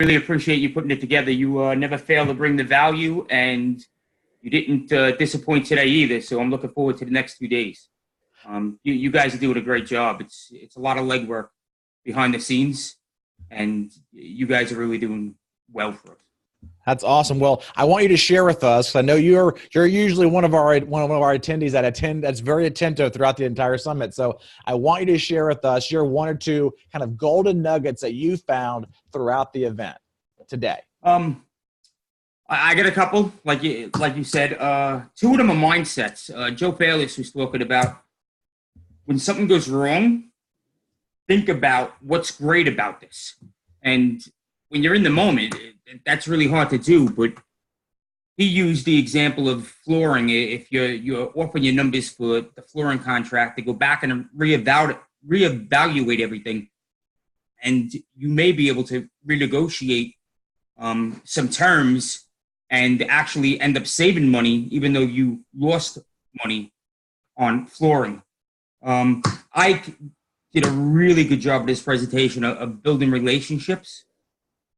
really appreciate you putting it together. You never fail to bring the value, and you didn't disappoint today either. So I'm looking forward to the next 2 days. You guys are doing a great job. It's a lot of legwork behind the scenes, and you guys are really doing well for us. That's awesome. Well, I want you to share with us. I know you're usually one of our attendees that's very attentive throughout the entire summit. So I want you to share with us your one or two kind of golden nuggets that you found throughout the event today. I got a couple, like you said. Two of them are mindsets. Joe Bayless was talking about when something goes wrong, think about what's great about this. And when you're in the moment, that's really hard to do. But he used the example of flooring. If you're offering your numbers for the flooring contract, to go back and reevaluate everything, and you may be able to renegotiate some terms and actually end up saving money, even though you lost money on flooring. I did a really good job of this presentation of building relationships.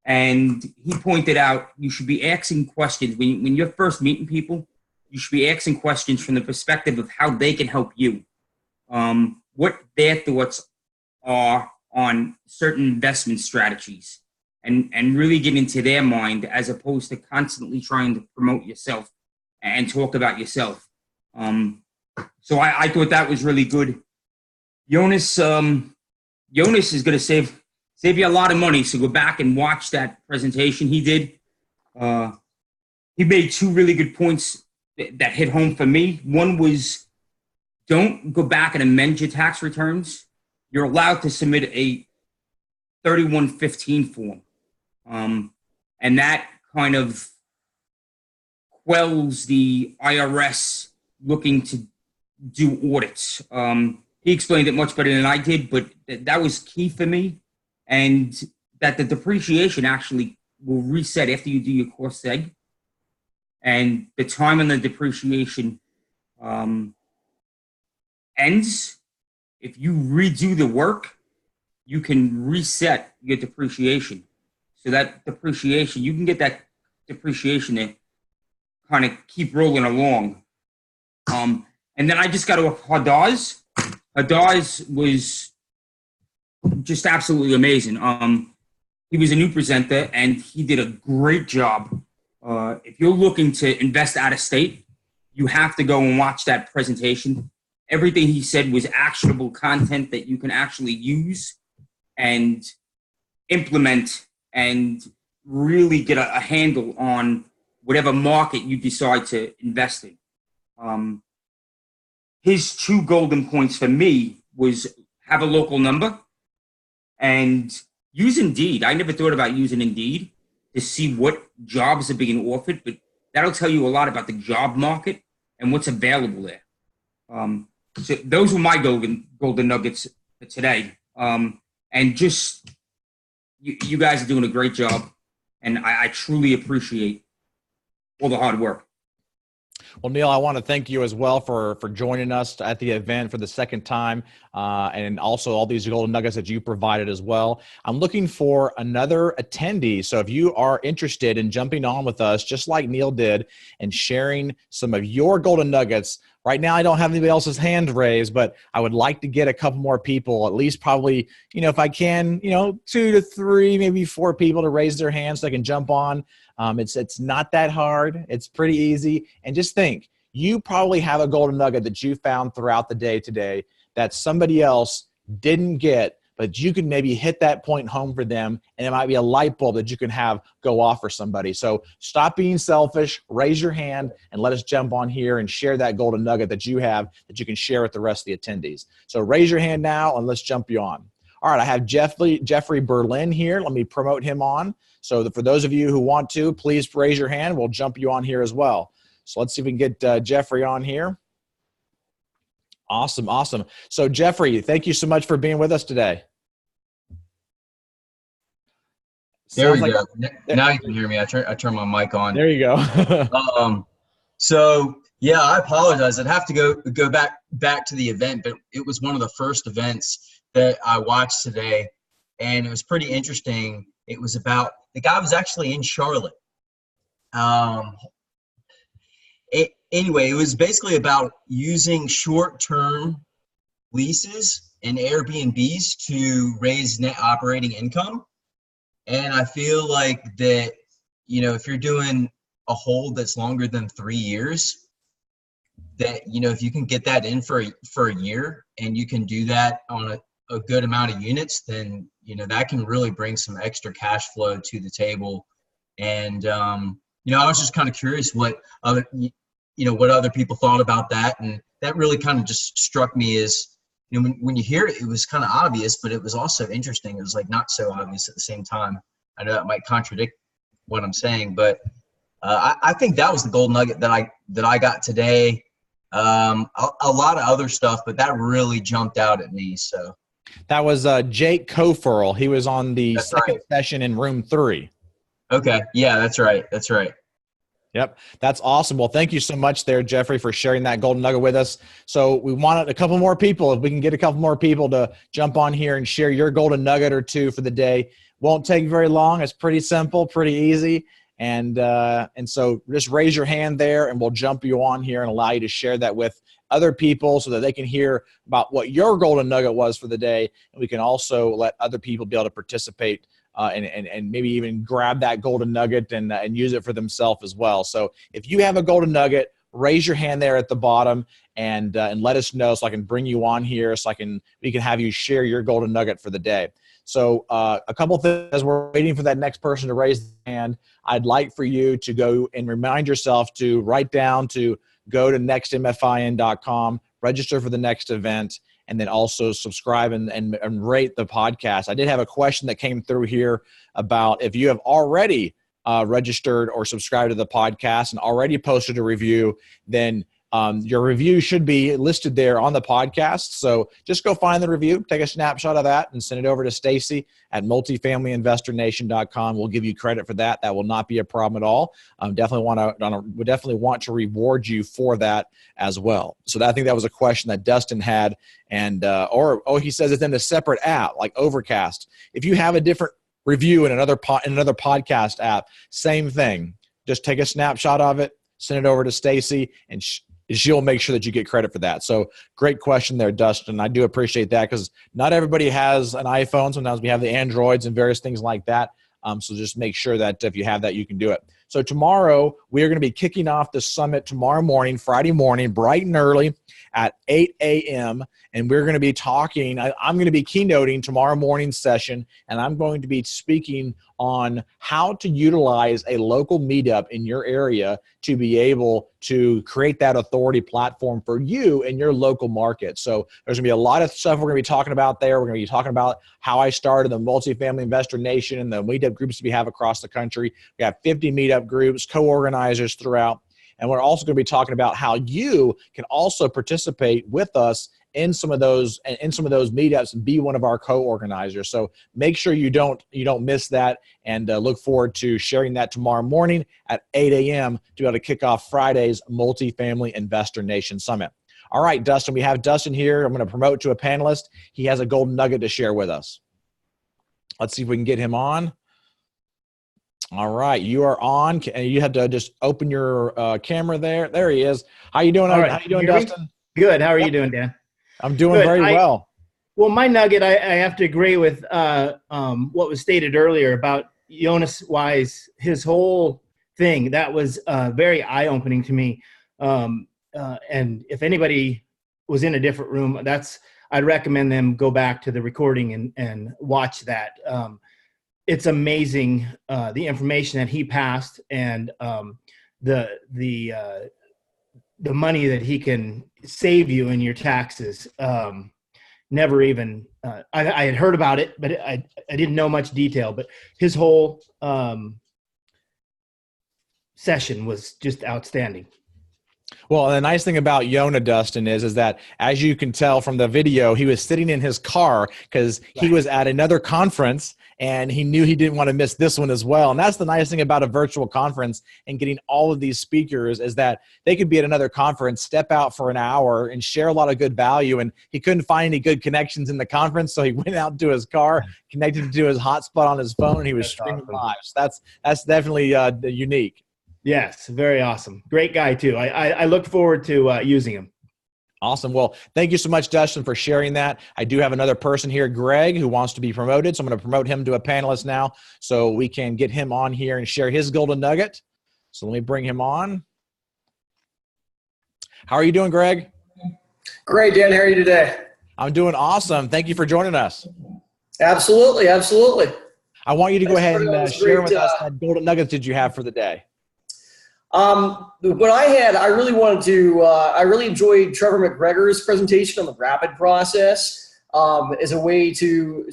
And he pointed out you should be asking questions. When you're first meeting people, you should be asking questions from the perspective of how they can help you. What their thoughts are on certain investment strategies, and really get into their mind, as opposed to constantly trying to promote yourself and talk about yourself. So I thought that was really good. Jonas is going to save you a lot of money, so go back and watch that presentation he did. He made two really good points that hit home for me. One was, don't go back and amend your tax returns. You're allowed to submit a 3115 form. And that kind of quells the IRS looking to do audits. He explained it much better than I did, but that was key for me. And that the depreciation actually will reset after you do your core seg. And the time on the depreciation ends. If you redo the work, you can reset your depreciation. So that depreciation, you can get that depreciation to kind of keep rolling along. And then I just got to Hadaz. Hadaz was just absolutely amazing. He was a new presenter, and he did a great job. If you're looking to invest out of state, you have to go and watch that presentation. Everything he said was actionable content that you can actually use and implement and really get a handle on whatever market you decide to invest in. His two golden points for me was have a local number and use Indeed. I never thought about using Indeed to see what jobs are being offered, but that'll tell you a lot about the job market and what's available there. So those were my golden nuggets for today. And just, you guys are doing a great job, and I truly appreciate all the hard work. Well, Neil, I want to thank you as well for joining us at the event for the second time, and also all these golden nuggets that you provided as well. I'm looking for another attendee. So if you are interested in jumping on with us, just like Neil did, and sharing some of your golden nuggets. Right now, I don't have anybody else's hand raised, but I would like to get a couple more people, at least probably, if I can, 2 to 3, maybe 4 people to raise their hands so I can jump on. It's not that hard. It's pretty easy. And just think, you probably have a golden nugget that you found throughout the day today that somebody else didn't get, but you can maybe hit that point home for them, and it might be a light bulb that you can have go off for somebody. So stop being selfish, raise your hand, and let us jump on here and share that golden nugget that you have that you can share with the rest of the attendees. So raise your hand now, and let's jump you on. All right, I have Jeffrey Berlin here. Let me promote him on. So for those of you who want to, please raise your hand. We'll jump you on here as well. So let's see if we can get Jeffrey on here. Awesome, awesome. So Jeffrey, thank you so much for being with us today. There we go. Now you can hear me. I turn my mic on. There you go. So yeah, I apologize. I'd have to go back to the event, but it was one of the first events that I watched today, and it was pretty interesting. It was about, the guy was actually in Charlotte. Anyway, it was basically about using short-term leases and Airbnbs to raise net operating income. And I feel like that, if you're doing a hold that's longer than 3 years, that, if you can get that in for a year and you can do that on a good amount of units, then, that can really bring some extra cash flow to the table. And, I was just kind of curious what other people thought about that. And that really kind of just struck me as, when you hear it, it was kind of obvious, but it was also interesting. It was like not so obvious at the same time. I know that might contradict what I'm saying, but I think that was the gold nugget that I got today. A lot of other stuff, but that really jumped out at me. So that was Jake Kofurl. He was on the That's second right. session in room 3. Okay. Yeah, that's right. That's right. Yep. That's awesome. Well, thank you so much there, Jeffrey, for sharing that golden nugget with us. So we wanted a couple more people. If we can get a couple more people to jump on here and share your golden nugget or two for the day. Won't take very long. It's pretty simple, pretty easy. And so just raise your hand there and we'll jump you on here and allow you to share that with other people so that they can hear about what your golden nugget was for the day. And we can also let other people be able to participate and maybe even grab that golden nugget and use it for themselves as well. So if you have a golden nugget, raise your hand there at the bottom and let us know so I can bring you on here so we can have you share your golden nugget for the day. So a couple things as we're waiting for that next person to raise their hand, I'd like for you to go and remind yourself to write down to go to nextmfin.com, register for the next event, and then also subscribe and rate the podcast. I did have a question that came through here about if you have already registered or subscribed to the podcast and already posted a review, then your review should be listed there on the podcast. So just go find the review, take a snapshot of that, and send it over to Stacy at multifamilyinvestornation.com. We'll give you credit for that. That will not be a problem at all. We definitely want to reward you for that as well. So I think that was a question that Dustin had, and he says it's in a separate app like Overcast. If you have a different review in another podcast app, same thing. Just take a snapshot of it, send it over to Stacy, and she'll make sure that you get credit for that. So great question there, Dustin. I do appreciate that because not everybody has an iPhone. Sometimes we have the Androids and various things like that. So just make sure that if you have that, you can do it. So tomorrow, we are going to be kicking off the summit tomorrow morning, Friday morning, bright and early at 8 a.m. And we're going to be talking, I'm going to be keynoting tomorrow morning's session, and I'm going to be speaking on how to utilize a local meetup in your area to be able to create that authority platform for you in your local market. So there's going to be a lot of stuff we're going to be talking about there. We're going to be talking about how I started the Multifamily Investor Nation and the meetup groups that we have across the country. We have 50 meetup groups, co-organizers throughout. And we're also going to be talking about how you can also participate with us in some of those meetups and be one of our co-organizers. So make sure you don't miss that, and look forward to sharing that tomorrow morning at 8 a.m. to be able to kick off Friday's Multifamily Investor Nation Summit. All right, Dustin, we have Dustin here. I'm going to promote to a panelist. He has a golden nugget to share with us. Let's see if we can get him on. All right, you are on. You have to just open your camera there. There he is. How you doing? Right. How you doing, Dustin? Good. How are you doing, Dan? I'm doing Good. very well. Well, my nugget, I have to agree with what was stated earlier about Jonas Wise. His whole thing, that was very eye-opening to me. And if anybody was in a different room, I'd recommend them go back to the recording and watch that. It's amazing the information that he passed and the money that he can save you in your taxes. Never even I had heard about it, but I didn't know much detail. But his whole session was just outstanding. Well, the nice thing about Yona, Dustin, is that as you can tell from the video, he was sitting in his car because he was at another conference and he knew he didn't want to miss this one as well. And that's the nice thing about a virtual conference and getting all of these speakers is that they could be at another conference, step out for an hour and share a lot of good value. And he couldn't find any good connections in the conference, so he went out to his car, connected to his hotspot on his phone, and he was streaming live. So that's definitely unique. Yes, very awesome. Great guy too. I look forward to using him. Awesome. Well, thank you so much, Dustin, for sharing that. I do have another person here, Greg, who wants to be promoted. So I'm going to promote him to a panelist now so we can get him on here and share his golden nugget. So let me bring him on. How are you doing, Greg? Great, Dan. How are you today? I'm doing awesome. Thank you for joining us. Absolutely. Absolutely. I want you to go ahead and share with us that golden nuggets that you have for the day. What I really wanted to, I really enjoyed Trevor McGregor's presentation on the rapid process as a way to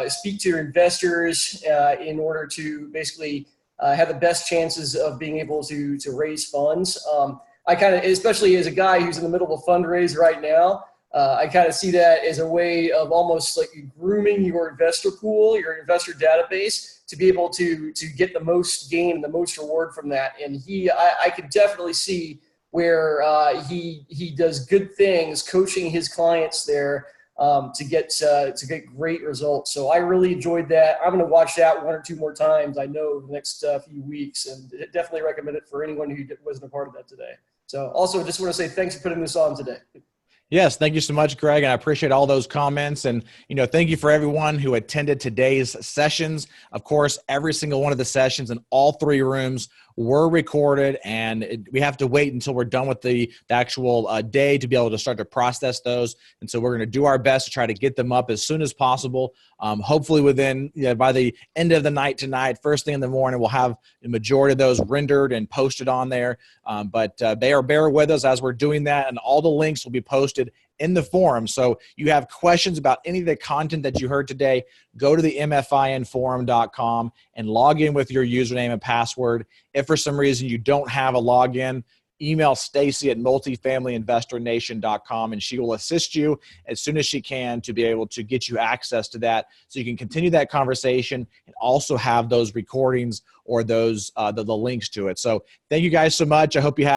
speak to your investors in order to basically have the best chances of being able to raise funds. I kind of, especially as a guy who's in the middle of a fundraiser right now, I kind of see that as a way of almost like grooming your investor pool, your investor database, to be able to get the most gain and the most reward from that. And I could definitely see where he does good things coaching his clients there to get great results. So I really enjoyed that. I'm going to watch that one or two more times, I know, the next few weeks, and definitely recommend it for anyone who wasn't a part of that today. So also just want to say thanks for putting this on today. Yes, thank you so much, Greg, and I appreciate all those comments. And, thank you for everyone who attended today's sessions. Of course, every single one of the sessions in all three rooms were recorded, and we have to wait until we're done with the actual day to be able to start to process those. And so we're going to do our best to try to get them up as soon as possible. Hopefully by the end of the night tonight, first thing in the morning, we'll have the majority of those rendered and posted on there. But bear with us as we're doing that, and all the links will be posted in the forum. So you have questions about any of the content that you heard today, go to the mfinforum.com and log in with your username and password. If for some reason you don't have a login, email Stacy at multifamilyinvestornation.com and she will assist you as soon as she can to be able to get you access to that so you can continue that conversation and also have those recordings or those the links to it. So thank you guys so much. I hope you have